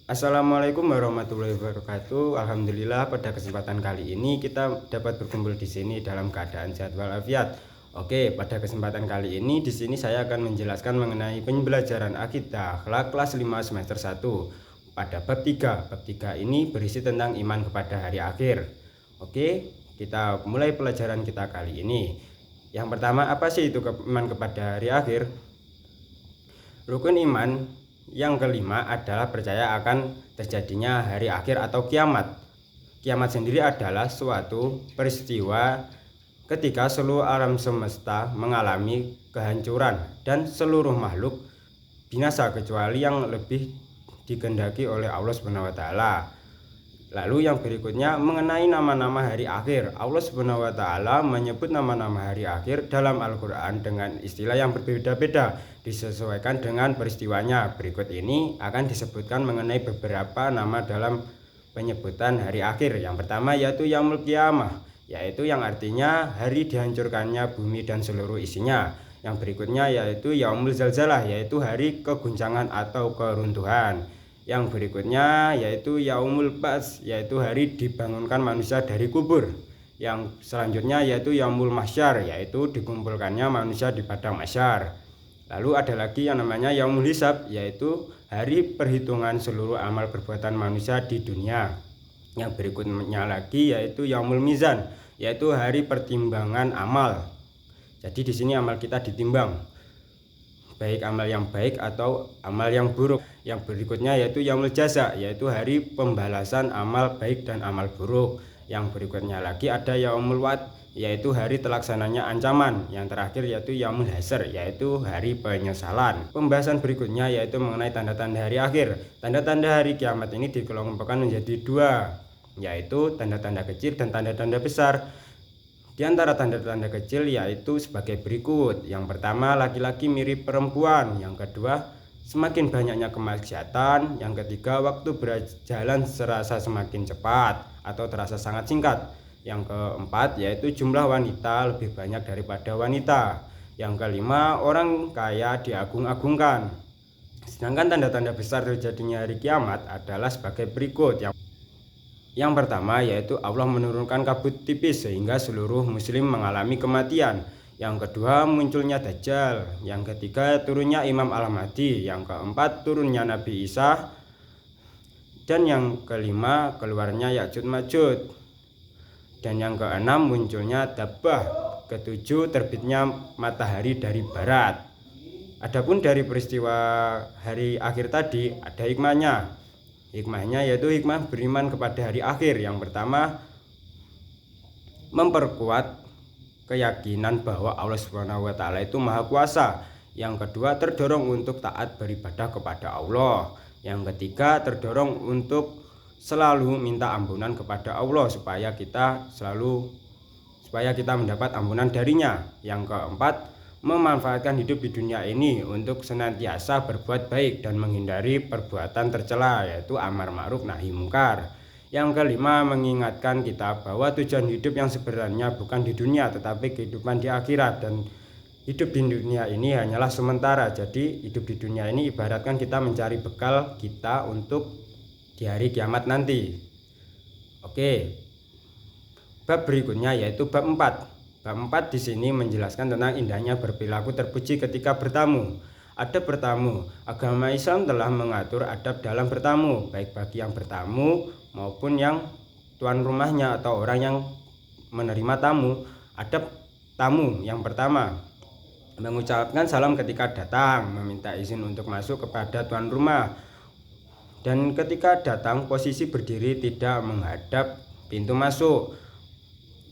Assalamualaikum warahmatullahi wabarakatuh. Alhamdulillah pada kesempatan kali ini kita dapat berkumpul di sini dalam keadaan sehat walafiat. Oke, pada kesempatan kali ini di sini saya akan menjelaskan mengenai pembelajaran akidah akhlak kelas 5 semester 1 pada bab 3. Bab 3 ini berisi tentang iman kepada hari akhir. Oke, kita mulai pelajaran kita kali ini. Yang pertama, apa sih itu iman kepada hari akhir? Rukun iman yang kelima adalah percaya akan terjadinya hari akhir atau kiamat. Kiamat sendiri adalah suatu peristiwa ketika seluruh alam semesta mengalami kehancuran dan seluruh makhluk binasa kecuali yang lebih dikehendaki oleh Allah Subhanahu wa taala. Lalu yang berikutnya mengenai nama-nama hari akhir. Allah Subhanahu wa taala menyebut nama-nama hari akhir dalam Al-Qur'an dengan istilah yang berbeda-beda disesuaikan dengan peristiwanya. Berikut ini akan disebutkan mengenai beberapa nama dalam penyebutan hari akhir. Yang pertama yaitu Yaumul Qiyamah, yaitu yang artinya hari dihancurkannya bumi dan seluruh isinya. Yang berikutnya yaitu Yaumul Zalzalah, yaitu hari keguncangan atau keruntuhan. Yang berikutnya yaitu Yaumul Ba'ts, yaitu hari dibangunkan manusia dari kubur. Yang selanjutnya yaitu Yaumul Mahsyar, yaitu dikumpulkannya manusia di padang mahsyar. Lalu ada lagi yang namanya Yaumul Hisab, yaitu hari perhitungan seluruh amal perbuatan manusia di dunia. Yang berikutnya lagi yaitu Yaumul Mizan, yaitu hari pertimbangan amal. Jadi di sini amal kita ditimbang, baik amal yang baik atau amal yang buruk. Yang berikutnya yaitu Yaumul Jaza, yaitu hari pembalasan amal baik dan amal buruk. Yang berikutnya lagi ada Yaumul Wa'd, yaitu hari terlaksananya ancaman. Yang terakhir yaitu Yaumul Hasr, yaitu hari penyesalan. Pembahasan berikutnya yaitu mengenai tanda-tanda hari akhir. Tanda-tanda hari kiamat ini dikelompokkan menjadi dua, yaitu tanda-tanda kecil dan tanda-tanda besar. Di antara tanda-tanda kecil yaitu sebagai berikut. Yang pertama, laki-laki mirip perempuan. Yang kedua, semakin banyaknya kemaksiatan. Yang ketiga, waktu berjalan serasa semakin cepat atau terasa sangat singkat. Yang keempat, yaitu jumlah wanita lebih banyak daripada wanita. Yang kelima, orang kaya diagung-agungkan. Sedangkan tanda-tanda besar terjadinya hari kiamat adalah sebagai berikut. Yang pertama yaitu Allah menurunkan kabut tipis sehingga seluruh muslim mengalami kematian. Yang kedua munculnya Dajjal. Yang ketiga turunnya Imam Al-Mahdi. Yang keempat turunnya Nabi Isa. Dan yang kelima keluarnya Ya'juj Ma'juj. Dan yang keenam munculnya Dabbah. Ketujuh terbitnya matahari dari barat. Adapun dari peristiwa hari akhir tadi ada hikmahnya. Hikmahnya yaitu hikmah beriman kepada hari akhir. Yang pertama, memperkuat keyakinan bahwa Allah Subhanahu wa taala itu Maha Kuasa. Yang kedua, terdorong untuk taat beribadah kepada Allah. Yang ketiga, terdorong untuk selalu minta ampunan kepada Allah supaya kita mendapat ampunan darinya. Yang keempat, memanfaatkan hidup di dunia ini untuk senantiasa berbuat baik dan menghindari perbuatan tercela, yaitu amar ma'ruf nahi mungkar. Yang kelima, mengingatkan kita bahwa tujuan hidup yang sebenarnya bukan di dunia tetapi kehidupan di akhirat, dan hidup di dunia ini hanyalah sementara. Jadi hidup di dunia ini ibaratkan kita mencari bekal kita untuk di hari kiamat nanti. Oke. Bab berikutnya yaitu bab 4. Bab 4 di sini menjelaskan tentang indahnya berperilaku terpuji ketika bertamu. Adab bertamu. Agama Islam telah mengatur adab dalam bertamu, baik bagi yang bertamu maupun yang tuan rumahnya atau orang yang menerima tamu. Adab tamu yang pertama, mengucapkan salam ketika datang, meminta izin untuk masuk kepada tuan rumah. Dan ketika datang posisi berdiri, tidak menghadap pintu masuk.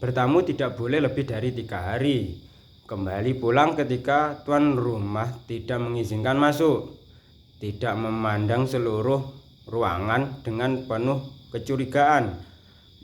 Bertamu tidak boleh lebih dari 3 hari. Kembali pulang ketika tuan rumah tidak mengizinkan masuk. Tidak memandang seluruh ruangan dengan penuh kecurigaan.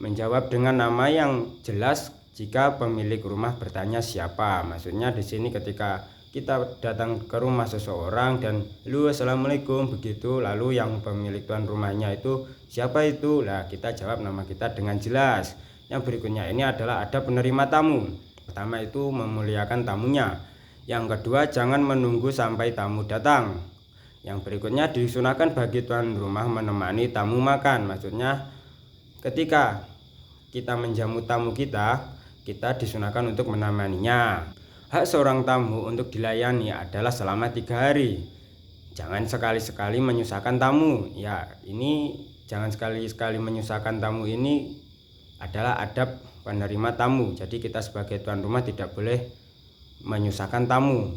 Menjawab dengan nama yang jelas jika pemilik rumah bertanya siapa. Maksudnya di sini ketika kita datang ke rumah seseorang dan lu assalamualaikum begitu, lalu yang pemilik tuan rumahnya itu siapa itu? Lah kita jawab nama kita dengan jelas. Yang berikutnya ini adalah adab penerima tamu. Pertama itu memuliakan tamunya. Yang kedua, jangan menunggu sampai tamu datang. Yang berikutnya disunahkan bagi tuan rumah menemani tamu makan. Maksudnya ketika kita menjamu tamu kita disunahkan untuk menemaninya. Hak seorang tamu untuk dilayani adalah selama 3 hari. Jangan sekali-sekali menyusahkan tamu. Ya, ini jangan sekali-sekali menyusahkan tamu ini adalah adab penerima tamu. Jadi kita sebagai tuan rumah tidak boleh menyusahkan tamu.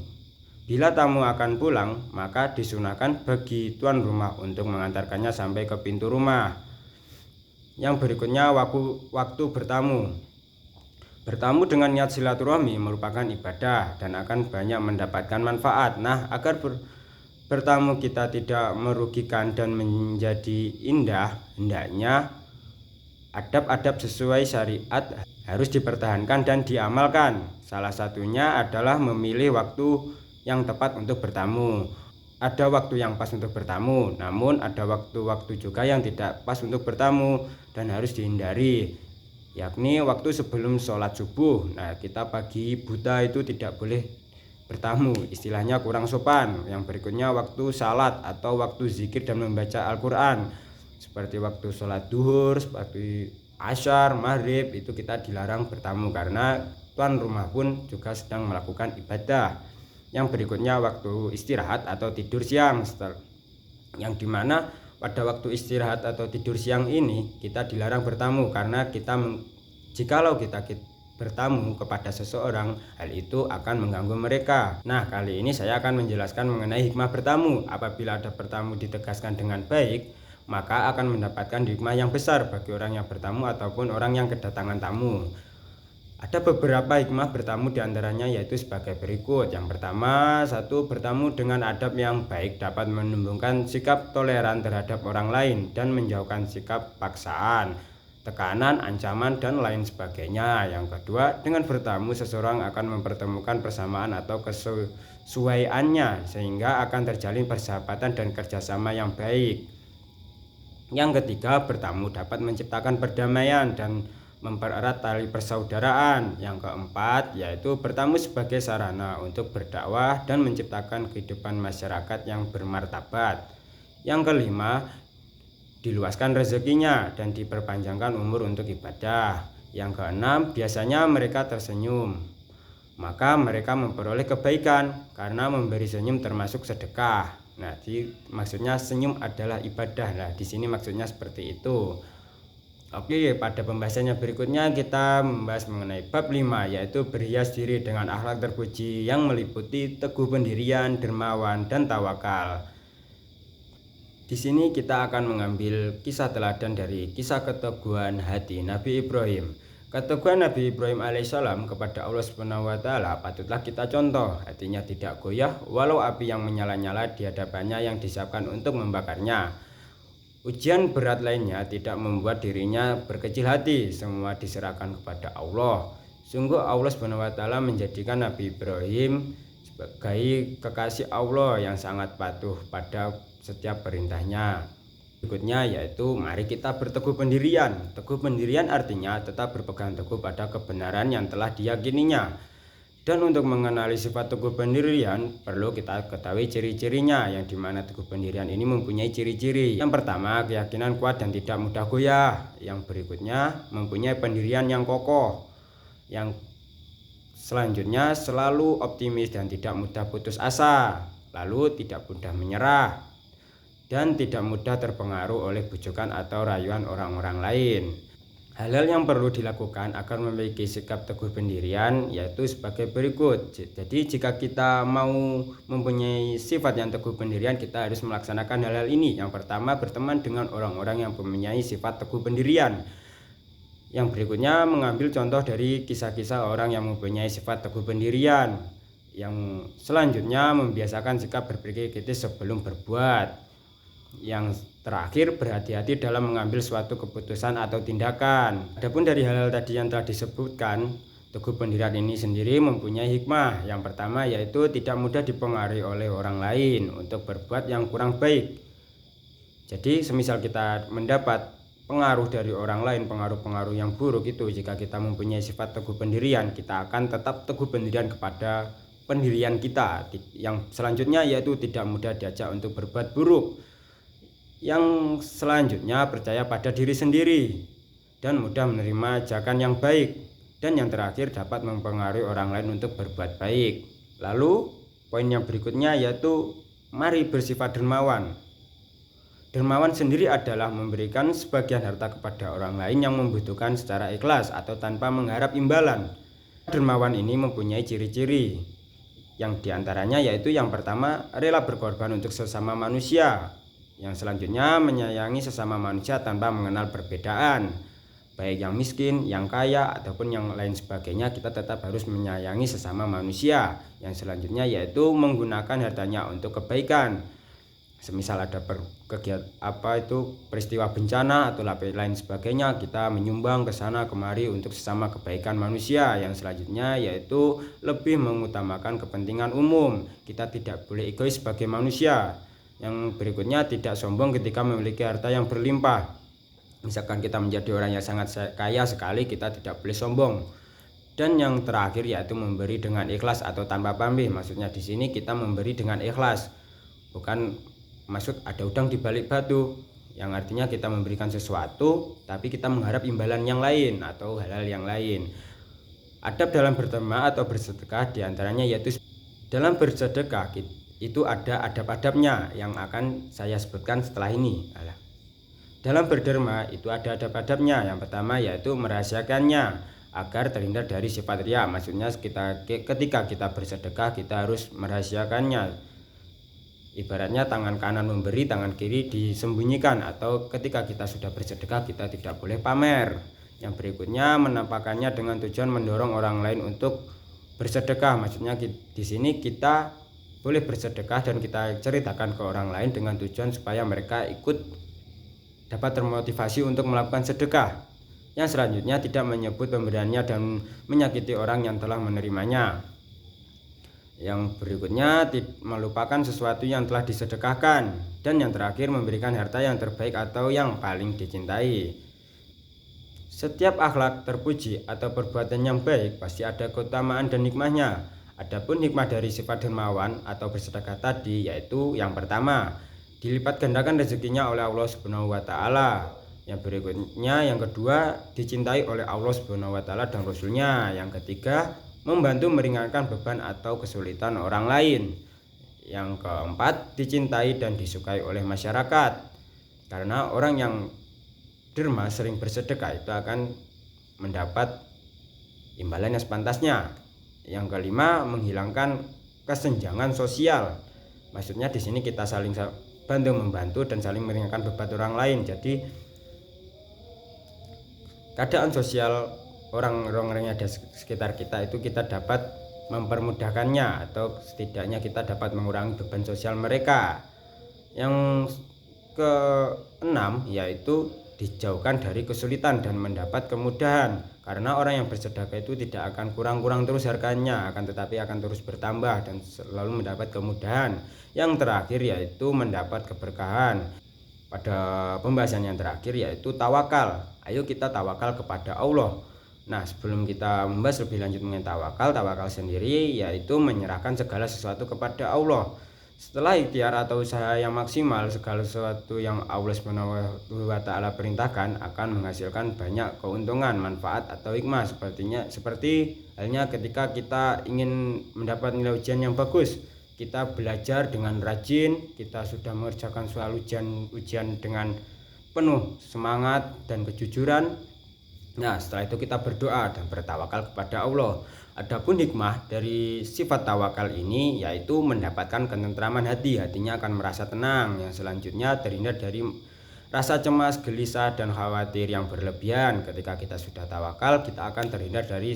Bila tamu akan pulang, maka disunahkan bagi tuan rumah untuk mengantarkannya sampai ke pintu rumah. Yang berikutnya waktu bertamu. Bertamu dengan niat silaturahmi merupakan ibadah dan akan banyak mendapatkan manfaat. Nah, agar bertamu kita tidak merugikan dan menjadi indah, hendaknya adab-adab sesuai syariat harus dipertahankan dan diamalkan. Salah satunya adalah memilih waktu yang tepat untuk bertamu. Ada waktu yang pas untuk bertamu, namun ada waktu-waktu juga yang tidak pas untuk bertamu dan harus dihindari, yakni waktu sebelum sholat subuh. Nah, kita pagi buta itu tidak boleh bertamu, istilahnya kurang sopan. Yang berikutnya waktu salat atau waktu zikir dan membaca Al-Quran, seperti waktu sholat duhur, seperti asyar, maghrib, itu kita dilarang bertamu karena tuan rumah pun juga sedang melakukan ibadah. Yang berikutnya waktu istirahat atau tidur siang, yang dimana pada waktu istirahat atau tidur siang ini kita dilarang bertamu karena jikalau kita bertamu kepada seseorang, hal itu akan mengganggu mereka. Nah, kali ini saya akan menjelaskan mengenai hikmah bertamu. Apabila ada bertamu ditegaskan dengan baik, maka akan mendapatkan hikmah yang besar bagi orang yang bertamu ataupun orang yang kedatangan tamu. Ada beberapa hikmah bertamu diantaranya yaitu sebagai berikut. Yang pertama, bertamu dengan adab yang baik dapat menumbuhkan sikap toleran terhadap orang lain dan menjauhkan sikap paksaan, tekanan, ancaman, dan lain sebagainya. Yang kedua, dengan bertamu seseorang akan mempertemukan persamaan atau kesesuaiannya sehingga akan terjalin persahabatan dan kerjasama yang baik. Yang ketiga, bertamu dapat menciptakan perdamaian dan mempererat tali persaudaraan. Yang keempat, yaitu bertamu sebagai sarana untuk berdakwah dan menciptakan kehidupan masyarakat yang bermartabat. Yang kelima, diluaskan rezekinya dan diperpanjangkan umur untuk ibadah. Yang keenam, biasanya mereka tersenyum, maka mereka memperoleh kebaikan karena memberi senyum termasuk sedekah. Nah, maksudnya senyum adalah ibadah. Nah, di sini maksudnya seperti itu. Oke, pada pembahasannya berikutnya kita membahas mengenai bab 5, yaitu berhias diri dengan akhlak terpuji yang meliputi teguh pendirian, dermawan, dan tawakal. Di sini kita akan mengambil kisah teladan dari kisah keteguhan hati Nabi Ibrahim. Keteguhan Nabi Ibrahim alaihissalam kepada Allah SWT patutlah kita contoh. Hatinya tidak goyah walau api yang menyala-nyala di hadapannya yang disiapkan untuk membakarnya. Ujian berat lainnya tidak membuat dirinya berkecil hati, semua diserahkan kepada Allah. Sungguh Allah SWT menjadikan Nabi Ibrahim sebagai kekasih Allah yang sangat patuh pada setiap perintahnya. Berikutnya yaitu mari kita berteguh pendirian. Teguh pendirian artinya tetap berpegang teguh pada kebenaran yang telah diyakininya. Dan untuk mengenali sifat teguh pendirian perlu kita ketahui ciri-cirinya, yang dimana teguh pendirian ini mempunyai ciri-ciri. Yang pertama, keyakinan kuat dan tidak mudah goyah. Yang berikutnya, mempunyai pendirian yang kokoh. Yang selanjutnya, selalu optimis dan tidak mudah putus asa. Lalu tidak mudah menyerah dan tidak mudah terpengaruh oleh bujukan atau rayuan orang-orang lain. Hal-hal yang perlu dilakukan agar memiliki sikap teguh pendirian yaitu sebagai berikut. Jadi jika kita mau mempunyai sifat yang teguh pendirian, kita harus melaksanakan hal-hal ini. Yang pertama, berteman dengan orang-orang yang mempunyai sifat teguh pendirian. Yang berikutnya, mengambil contoh dari kisah-kisah orang yang mempunyai sifat teguh pendirian. Yang selanjutnya, membiasakan sikap berpikir kritis sebelum berbuat. Yang terakhir, berhati-hati dalam mengambil suatu keputusan atau tindakan. Adapun dari hal-hal tadi yang telah disebutkan, teguh pendirian ini sendiri mempunyai hikmah. Yang pertama yaitu tidak mudah dipengaruhi oleh orang lain untuk berbuat yang kurang baik. Jadi semisal kita mendapat pengaruh dari orang lain, pengaruh-pengaruh yang buruk itu, jika kita mempunyai sifat teguh pendirian, kita akan tetap teguh pendirian kepada pendirian kita. Yang selanjutnya yaitu tidak mudah diajak untuk berbuat buruk. Yang selanjutnya percaya pada diri sendiri dan mudah menerima ajakan yang baik. Dan yang terakhir dapat mempengaruhi orang lain untuk berbuat baik. Lalu poin yang berikutnya yaitu mari bersifat dermawan. Dermawan sendiri adalah memberikan sebagian harta kepada orang lain yang membutuhkan secara ikhlas atau tanpa mengharap imbalan. Dermawan ini mempunyai ciri-ciri yang diantaranya yaitu yang pertama rela berkorban untuk sesama manusia. Yang selanjutnya menyayangi sesama manusia tanpa mengenal perbedaan. Baik yang miskin, yang kaya, ataupun yang lain sebagainya, kita tetap harus menyayangi sesama manusia. Yang selanjutnya yaitu menggunakan hartanya untuk kebaikan. Semisal ada peristiwa bencana atau lain sebagainya, kita menyumbang ke sana kemari untuk sesama kebaikan manusia. Yang selanjutnya yaitu lebih mengutamakan kepentingan umum. Kita tidak boleh egois sebagai manusia. Yang berikutnya tidak sombong ketika memiliki harta yang berlimpah. Misalkan kita menjadi orang yang sangat kaya sekali, kita tidak boleh sombong. Dan yang terakhir yaitu memberi dengan ikhlas atau tanpa pamrih. Maksudnya di sini kita memberi dengan ikhlas, bukan maksud ada udang di balik batu, yang artinya kita memberikan sesuatu tapi kita mengharap imbalan yang lain atau hal-hal yang lain. Adab dalam berderma atau bersedekah diantaranya yaitu dalam bersedekah itu ada adab-adabnya yang akan saya sebutkan setelah ini. Dalam berderma itu ada adab-adabnya. Yang pertama yaitu merahasiakannya agar terhindar dari sifat riya. Maksudnya ketika kita bersedekah kita harus merahasiakannya. Ibaratnya tangan kanan memberi, tangan kiri disembunyikan. Atau ketika kita sudah bersedekah kita tidak boleh pamer. Yang berikutnya menampakkannya dengan tujuan mendorong orang lain untuk bersedekah. Maksudnya di sini kita boleh bersedekah dan kita ceritakan ke orang lain dengan tujuan supaya mereka ikut dapat termotivasi untuk melakukan sedekah. Yang selanjutnya tidak menyebut pemberiannya dan menyakiti orang yang telah menerimanya. Yang berikutnya melupakan sesuatu yang telah disedekahkan. Dan yang terakhir memberikan harta yang terbaik atau yang paling dicintai. Setiap akhlak terpuji atau perbuatan yang baik pasti ada keutamaan dan hikmahnya. Adapun hikmah dari sifat dermawan atau bersedekah tadi yaitu yang pertama, dilipat gandakan rezekinya oleh Allah Subhanahu wa taala. Yang berikutnya yang kedua, dicintai oleh Allah Subhanahu wa taala dan Rasulnya. Yang ketiga, membantu meringankan beban atau kesulitan orang lain. Yang keempat, dicintai dan disukai oleh masyarakat. Karena orang yang derma sering bersedekah itu akan mendapat imbalan yang sepantasnya. Yang kelima, menghilangkan kesenjangan sosial. Maksudnya di sini kita saling bantu membantu dan saling meringankan beban orang lain. Jadi keadaan sosial orang-orang yang ada sekitar kita itu kita dapat mempermudahkannya atau setidaknya kita dapat mengurangi beban sosial mereka. Yang keenam yaitu dijauhkan dari kesulitan dan mendapat kemudahan. Karena orang yang bersedekah itu tidak akan kurang-kurang terus harganya, akan tetapi akan terus bertambah dan selalu mendapat kemudahan. Yang terakhir yaitu mendapat keberkahan. Pada pembahasan yang terakhir yaitu tawakal. Ayo kita tawakal kepada Allah. Nah, sebelum kita membahas lebih lanjut mengenai tawakal sendiri yaitu menyerahkan segala sesuatu kepada Allah. Setelah ikhtiar atau usaha yang maksimal, segala sesuatu yang Allah Subhanahu wa taala perintahkan akan menghasilkan banyak keuntungan, manfaat atau hikmah. Seperti halnya ketika kita ingin mendapat nilai ujian yang bagus, kita belajar dengan rajin, kita sudah mengerjakan soal ujian dengan penuh semangat dan kejujuran. Nah, setelah itu kita berdoa dan bertawakal kepada Allah. Adapun hikmah dari sifat tawakal ini yaitu mendapatkan ketentraman hati, hatinya akan merasa tenang. Yang selanjutnya terhindar dari rasa cemas, gelisah dan khawatir yang berlebihan. Ketika kita sudah tawakal, kita akan terhindar dari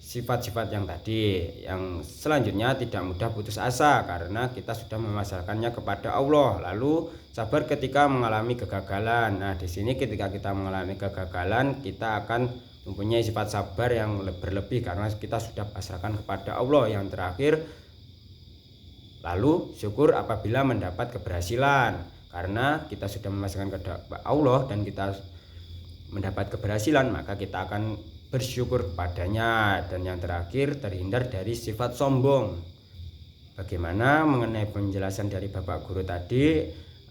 sifat-sifat yang tadi. Yang selanjutnya tidak mudah putus asa karena kita sudah memasrahkannya kepada Allah. Lalu sabar ketika mengalami kegagalan. Nah, di sini ketika kita mengalami kegagalan, kita akan mempunyai sifat sabar yang berlebih karena kita sudah pasrahkan kepada Allah. Yang terakhir, lalu syukur apabila mendapat keberhasilan karena kita sudah memasrahkan kepada Allah dan kita mendapat keberhasilan, maka kita akan bersyukur kepadanya. Dan yang terakhir terhindar dari sifat sombong. bagaimana mengenai penjelasan dari Bapak Guru tadi?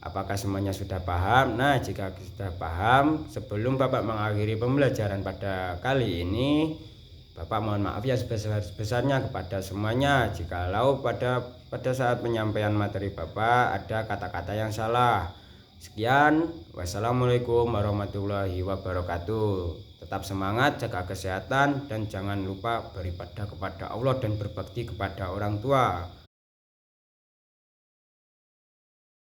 Apakah semuanya sudah paham? Nah, jika sudah paham, sebelum Bapak mengakhiri pembelajaran pada kali ini, Bapak mohon maaf ya sebesar-besarnya kepada semuanya jikalau pada saat penyampaian materi Bapak ada kata-kata yang salah. Sekian, wassalamualaikum warahmatullahi wabarakatuh. Tetap semangat, jaga kesehatan, dan jangan lupa beribadah kepada Allah dan berbakti kepada orang tua.